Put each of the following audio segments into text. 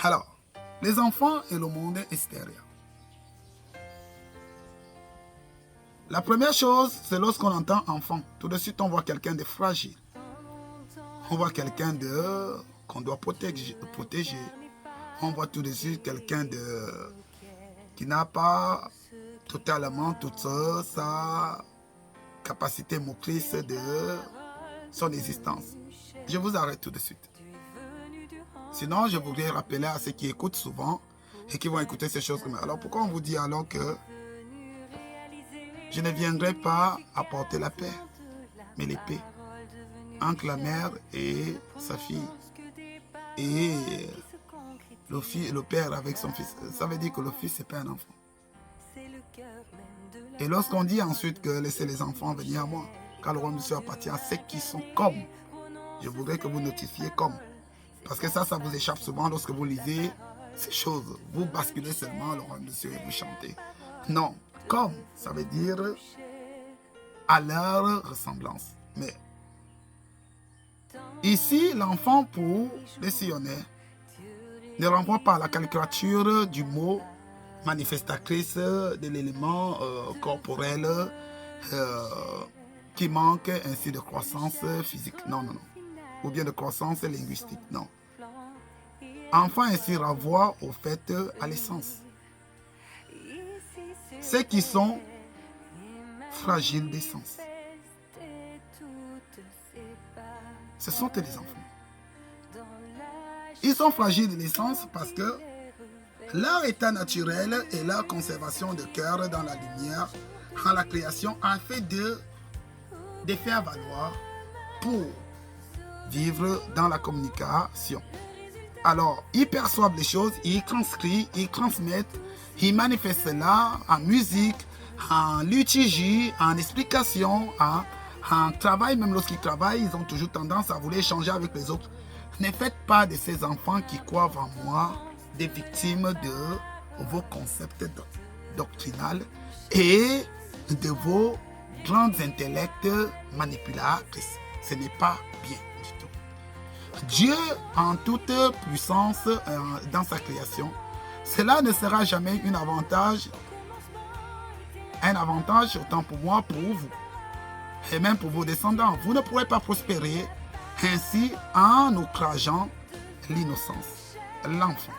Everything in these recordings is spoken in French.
Alors, les enfants et le monde extérieur. La première chose, c'est lorsqu'on entend enfant. Tout de suite, on voit quelqu'un de fragile. On voit quelqu'un qu'on doit protéger. On voit tout de suite quelqu'un qui n'a pas totalement toute sa capacité motrice de son existence. Je vous arrête tout de suite. Sinon, je voudrais rappeler à ceux qui écoutent souvent et qui vont écouter ces choses. Alors, pourquoi on vous dit alors que je ne viendrai pas apporter la paix, mais l'épée entre la mère et sa fille et le père avec son fils. Ça veut dire que le fils, c'est pas un enfant. Et lorsqu'on dit ensuite que laissez les enfants venir à moi, car le royaume de Dieu appartient à ceux qui sont comme, je voudrais que vous notifiez comme. Parce que ça vous échappe souvent lorsque vous lisez ces choses. Vous basculez seulement le royaume de Dieu et vous chantez. Non, comme, ça veut dire à leur ressemblance. Mais ici, l'enfant pour les Sillonnais ne renvoie pas à la caricature du mot manifestatrice de l'élément corporel qui manque ainsi de croissance physique. Non. Ou bien de croissance linguistique. Non. Enfant ainsi renvoie au fait à l'essence. Ceux qui sont fragiles d'essence. Ce sont les enfants. Ils sont fragiles d'essence parce que leur état naturel et leur conservation de cœur dans la lumière, en la création, a fait de faire valoir pour vivre dans la communication. Alors, ils perçoivent les choses, ils transcrivent, ils transmettent, ils manifestent cela en musique, en liturgie, en explication, en travail. Même lorsqu'ils travaillent, ils ont toujours tendance à vouloir échanger avec les autres. Ne faites pas de ces enfants qui croient en moi des victimes de vos concepts doctrinaux et de vos grands intellects manipulatrices. Ce n'est pas bien du tout. Dieu, en toute puissance dans sa création, cela ne sera jamais un avantage autant pour moi, pour vous, et même pour vos descendants. Vous ne pourrez pas prospérer ainsi en outrageant l'innocence, l'enfant.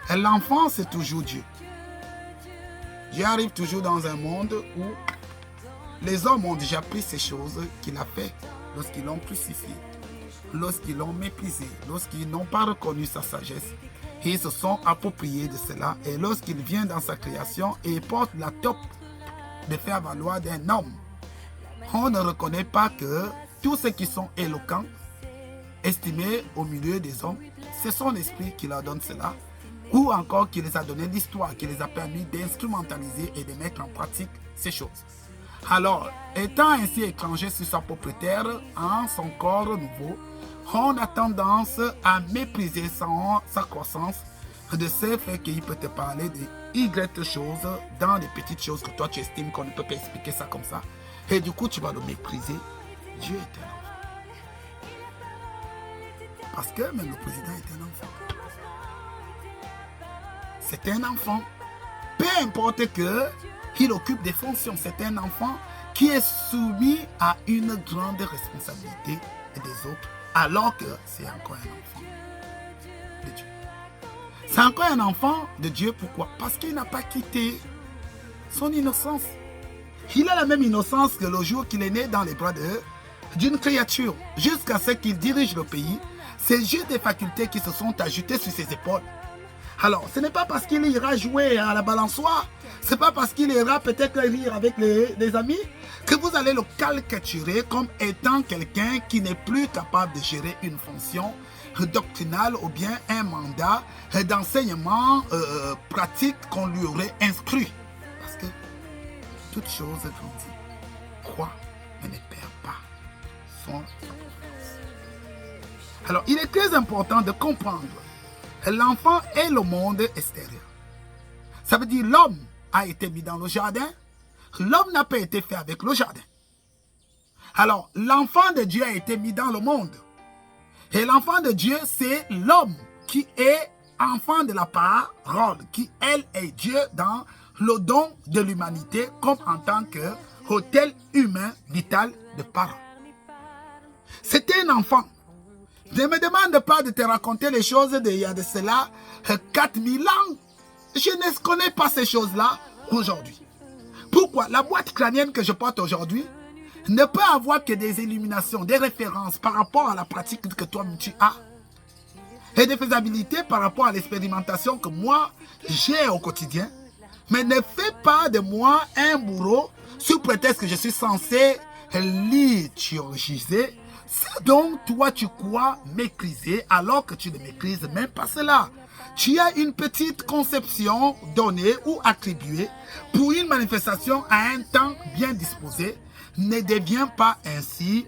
Et l'enfant, c'est toujours Dieu. Dieu arrive toujours dans un monde où les hommes ont déjà pris ces choses qu'il a fait lorsqu'ils l'ont crucifié, lorsqu'ils l'ont méprisé, lorsqu'ils n'ont pas reconnu sa sagesse. Ils se sont appropriés de cela. Et lorsqu'il vient dans sa création et porte la top de faire valoir d'un homme, on ne reconnaît pas que tous ceux qui sont éloquents, estimés au milieu des hommes, c'est son esprit qui leur donne cela, ou encore qui les a donné l'histoire, qui les a permis d'instrumentaliser et de mettre en pratique ces choses. Alors, étant ainsi étranger sur sa propre terre, en son corps nouveau, on a tendance à mépriser sa croissance de ce fait qu'il peut te parler de Y choses dans des petites choses que toi tu estimes qu'on ne peut pas expliquer ça comme ça. Et du coup, tu vas le mépriser. Dieu est un enfant. Parce que même le président est un enfant. C'est un enfant. Peu importe qu'il occupe des fonctions, c'est un enfant qui est soumis à une grande responsabilité des autres, alors que c'est encore un enfant de Dieu. C'est encore un enfant de Dieu, pourquoi? Parce qu'il n'a pas quitté son innocence. Il a la même innocence que le jour qu'il est né dans les bras d'une créature, jusqu'à ce qu'il dirige le pays. C'est juste des facultés qui se sont ajoutées sur ses épaules. Alors, ce n'est pas parce qu'il ira jouer à la balançoire, ce n'est pas parce qu'il ira peut-être rire avec les amis, que vous allez le caricaturer comme étant quelqu'un qui n'est plus capable de gérer une fonction doctrinale ou bien un mandat d'enseignement pratique qu'on lui aurait instruit. Parce que toute chose grandit, croit, mais ne perd pas son importance. Alors, il est très important de comprendre l'enfant est le monde extérieur. Ça veut dire l'homme a été mis dans le jardin. L'homme n'a pas été fait avec le jardin. Alors, l'enfant de Dieu a été mis dans le monde. Et l'enfant de Dieu, c'est l'homme qui est enfant de la parole, qui, elle, est Dieu dans le don de l'humanité, comme en tant qu'autel humain vital de parole. C'était un enfant. Ne me demande pas de te raconter les choses d'il y a de cela 4000 ans. Je ne connais pas ces choses-là aujourd'hui. Pourquoi? La boîte crânienne que je porte aujourd'hui ne peut avoir que des illuminations, des références par rapport à la pratique que toi tu as et des faisabilités par rapport à l'expérimentation que moi j'ai au quotidien. Mais ne fais pas de moi un bourreau sous prétexte que je suis censé liturgiser ce dont toi tu crois maîtriser alors que tu ne maîtrises même pas cela. Tu as une petite conception donnée ou attribuée pour une manifestation à un temps bien disposé. Ne devient pas ainsi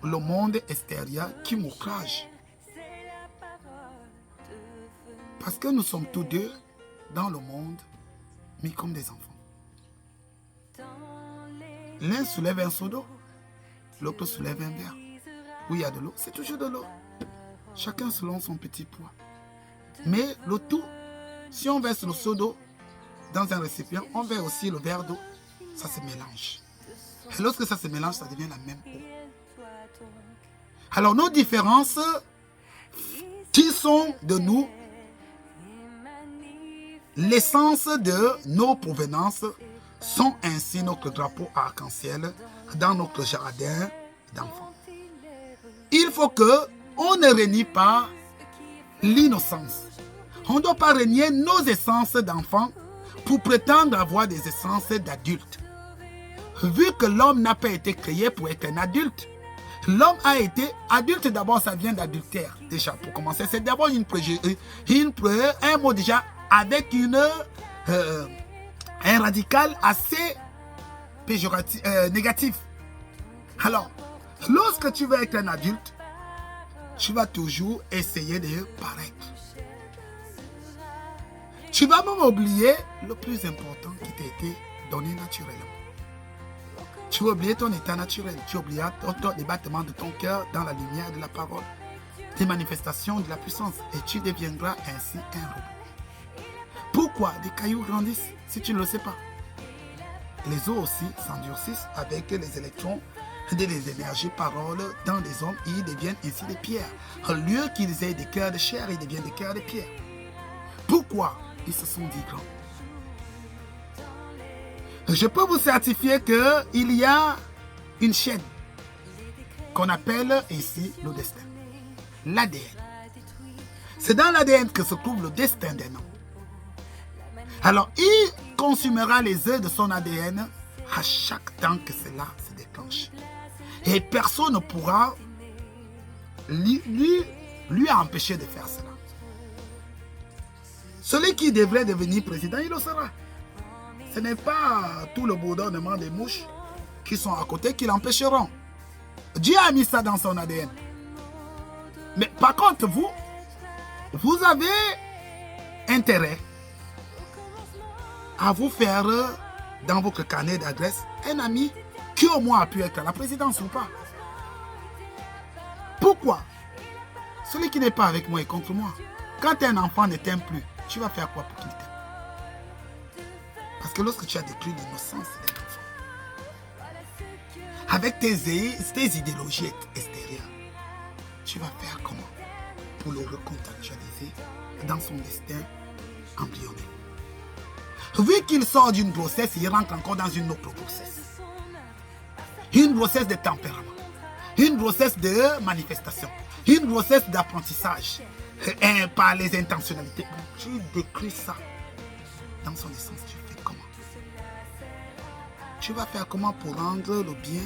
le monde extérieur qui m'outrage. Parce que nous sommes tous deux dans le monde, mais comme des enfants. L'un soulève un seau d'eau, l'autre soulève un verre. Où il y a de l'eau, c'est toujours de l'eau. Chacun selon son petit poids. Mais le tout, si on verse le seau d'eau dans un récipient, on verse aussi le verre d'eau, ça se mélange. Et lorsque ça se mélange, ça devient la même eau. Alors nos différences qui sont de nous, l'essence de nos provenances sont ainsi notre drapeau arc-en-ciel dans notre jardin d'enfants. Il faut qu'on ne renie pas l'innocence. On ne doit pas renier nos essences d'enfants pour prétendre avoir des essences d'adultes. Vu que l'homme n'a pas été créé pour être un adulte, l'homme a été adulte d'abord, ça vient d'adultère. Déjà, pour commencer, c'est d'abord un mot déjà avec un radical assez péjoratif, négatif. Alors, lorsque tu veux être un adulte, tu vas toujours essayer de paraître. Tu vas même oublier le plus important qui t'a été donné naturellement. Tu vas oublier ton état naturel. Tu oublieras les battements de ton cœur dans la lumière de la parole, tes manifestations de la puissance. Et tu deviendras ainsi un robot. Pourquoi des cailloux grandissent si tu ne le sais pas? Les eaux aussi s'endurcissent avec les électrons des énergies paroles dans les hommes, ils deviennent ainsi des pierres. Au lieu qu'ils aient des cœurs de chair, ils deviennent des cœurs de pierre. Pourquoi ils se sont dit grands? Je peux vous certifier qu'il y a une chaîne qu'on appelle ici le destin. L'ADN. C'est dans l'ADN que se trouve le destin d'un homme. Alors, il consumera les œufs de son ADN à chaque temps que cela se déclenche. Et personne ne pourra lui empêcher de faire cela. Celui qui devrait devenir président, il le sera. Ce n'est pas tout le bourdonnement des mouches qui sont à côté qui l'empêcheront. Dieu a mis ça dans son ADN. Mais par contre, vous avez intérêt à vous faire dans votre carnet d'adresse un ami qui au moins a pu être à la présidence ou pas. Pourquoi? Celui qui n'est pas avec moi est contre moi. Quand un enfant ne t'aime plus, tu vas faire quoi pour qu'il t'aime? Parce que lorsque tu as détruit l'innocence d'un enfant, avec tes idéologies extérieures, tu vas faire comment pour le recontextualiser dans son destin embryonnaire? Vu qu'il sort d'une grossesse, il rentre encore dans une autre grossesse. Une grossesse de tempérament, une grossesse de manifestation, une grossesse d'apprentissage par les intentionnalités. Tu décris ça dans son essence. Tu fais comment? Tu vas faire comment pour rendre le bien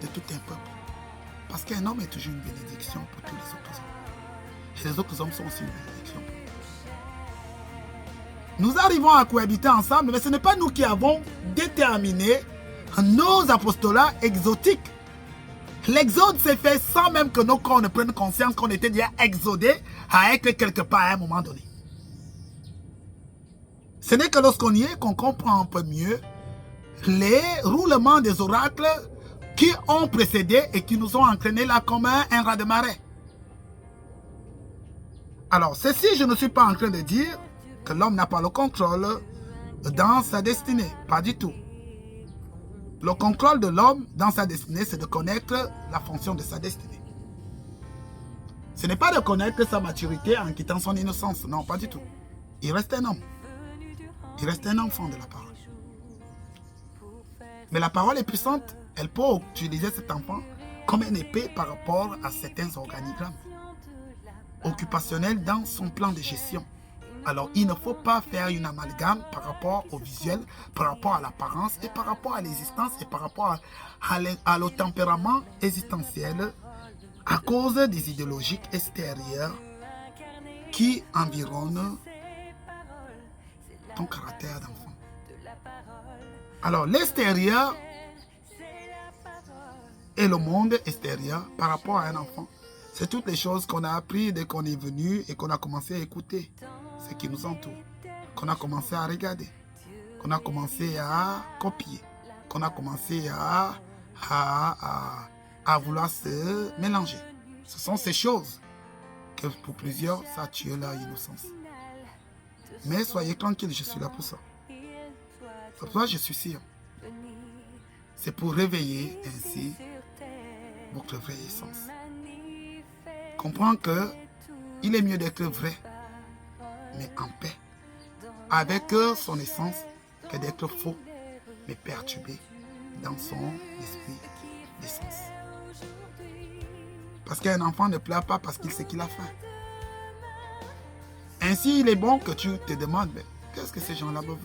de tout un peuple? Parce qu'un homme est toujours une bénédiction pour tous les autres hommes. Et les autres hommes sont aussi une bénédiction pour nous. Nous arrivons à cohabiter ensemble, mais ce n'est pas nous qui avons déterminé nos apostolats exotiques. L'exode s'est fait sans même que nos corps ne prennent conscience qu'on était déjà exodés à être quelque part à un moment donné. Ce n'est que lorsqu'on y est qu'on comprend un peu mieux les roulements des oracles qui ont précédé et qui nous ont entraînés là comme un raz de marée. Alors, ceci, je ne suis pas en train de dire que l'homme n'a pas le contrôle dans sa destinée. Pas du tout. Le contrôle de l'homme dans sa destinée, c'est de connaître la fonction de sa destinée. Ce n'est pas de connaître sa maturité en quittant son innocence. Non, pas du tout. Il reste un homme. Il reste un enfant de la parole. Mais la parole est puissante. Elle peut utiliser cet enfant comme une épée par rapport à certains organigrammes occupationnels dans son plan de gestion. Alors, il ne faut pas faire une amalgame par rapport au visuel, par rapport à l'apparence et par rapport à l'existence et par rapport à le tempérament existentiel à cause des idéologies extérieures qui environnent ton caractère d'enfant. Alors, l'extérieur et le monde extérieur par rapport à un enfant, c'est toutes les choses qu'on a appris dès qu'on est venu et qu'on a commencé à écouter ce qui nous entoure, qu'on a commencé à regarder, qu'on a commencé à copier, qu'on a commencé à vouloir se mélanger. Ce sont ces choses que pour plusieurs, ça tue leur innocence. Mais soyez tranquilles, je suis là pour ça. C'est pour ça que je suis sûr. C'est pour réveiller ainsi votre vraie essence. Comprends que il est mieux d'être vrai, mais en paix, avec son essence, que d'être faux, mais perturbé dans son esprit d'essence. Parce qu'un enfant ne pleure pas parce qu'il sait qu'il a faim. Ainsi, il est bon que tu te demandes, mais qu'est-ce que ces gens-là veulent?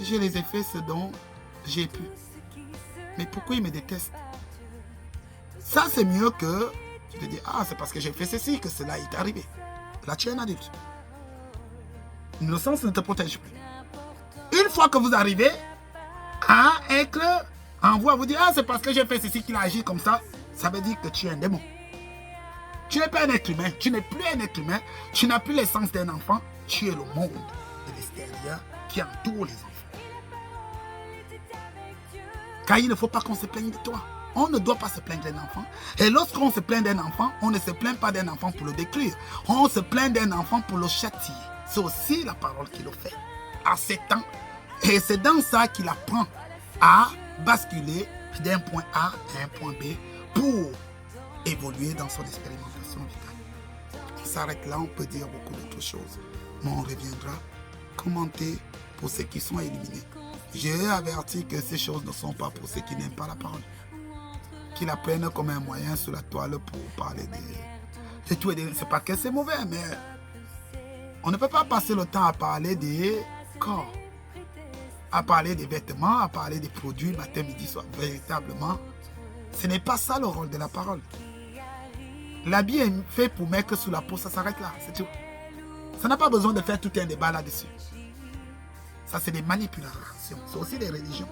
Je les ai fait ce dont j'ai pu. Mais pourquoi ils me détestent? Ça, c'est mieux que tu te dis, ah, c'est parce que j'ai fait ceci que cela est arrivé. Là, tu es un adulte. L'innocence ne te protège plus. Une fois que vous arrivez à être en vous, à vous dire, ah, c'est parce que j'ai fait ceci qu'il a agi comme ça, ça veut dire que tu es un démon. Tu n'es pas un être humain, tu n'es plus un être humain, tu n'as plus l'essence d'un enfant, tu es le monde de l'extérieur qui entoure les enfants. Car il ne faut pas qu'on se plaigne de toi. On ne doit pas se plaindre d'un enfant. Et lorsqu'on se plaint d'un enfant, on ne se plaint pas d'un enfant pour le détruire. On se plaint d'un enfant pour le châtier. C'est aussi la parole qui le fait. À 7 ans. Et c'est dans ça qu'il apprend à basculer d'un point A à un point B pour évoluer dans son expérimentation vitale. On s'arrête là, on peut dire beaucoup d'autres choses. Mais on reviendra commenter pour ceux qui sont éliminés. J'ai averti que ces choses ne sont pas pour ceux qui n'aiment pas la parole. Qu'ils la prennent comme un moyen sur la toile pour parler de tout et de... C'est pas que c'est mauvais, mais on ne peut pas passer le temps à parler des corps, à parler des vêtements, à parler des produits matin, midi, soir. Véritablement, ce n'est pas ça le rôle de la parole. L'habit est fait pour mettre sous la peau, ça s'arrête là, c'est tout. Ça n'a pas besoin de faire tout un débat là-dessus. Ça, c'est des manipulations. C'est aussi des religions.